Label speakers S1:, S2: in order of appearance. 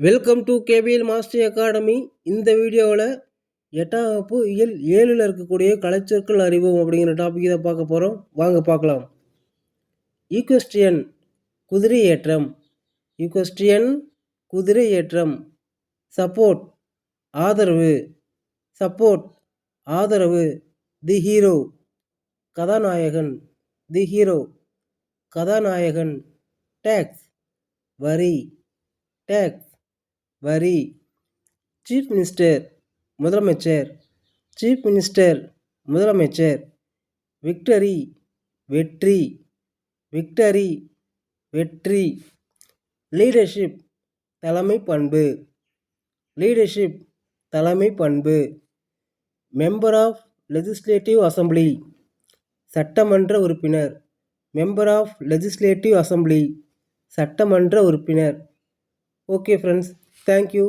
S1: Welcome to KPL master academy. இந்த வீடியோவில் 8ஆம் வகுப்பு இயல் 7ல் இருக்கக்கூடிய கலைச்சொற்கள் அறிவோம் அப்படிங்கிற டாபிக் தான் பார்க்க போகிறோம். வாங்க பார்க்கலாம். ஈக்வெஸ்ட்ரியன் குதிரை ஏற்றம். ஈக்வெஸ்ட்ரியன் குதிரை ஏற்றம். சப்போர்ட் ஆதரவு. சப்போர்ட் ஆதரவு. தி ஹீரோ கதாநாயகன். தி ஹீரோ கதாநாயகன். டேக்ஸ் வரி. டேக்ஸ் வரி. சீஃப் மினிஸ்டர் முதலமைச்சர். சீஃப் மினிஸ்டர் முதலமைச்சர். விக்டரி வெற்றி. விக்டரி வெற்றி. லீடர்ஷிப் தலைமை பண்பு. லீடர்ஷிப் தலைமை பண்பு. மெம்பர் ஆஃப் லெஜிஸ்லேட்டிவ் அசம்பிளி சட்டமன்ற உறுப்பினர். மெம்பர் ஆஃப் லெஜிஸ்லேட்டிவ் அசம்பிளி சட்டமன்ற உறுப்பினர். Okay friends, thank you.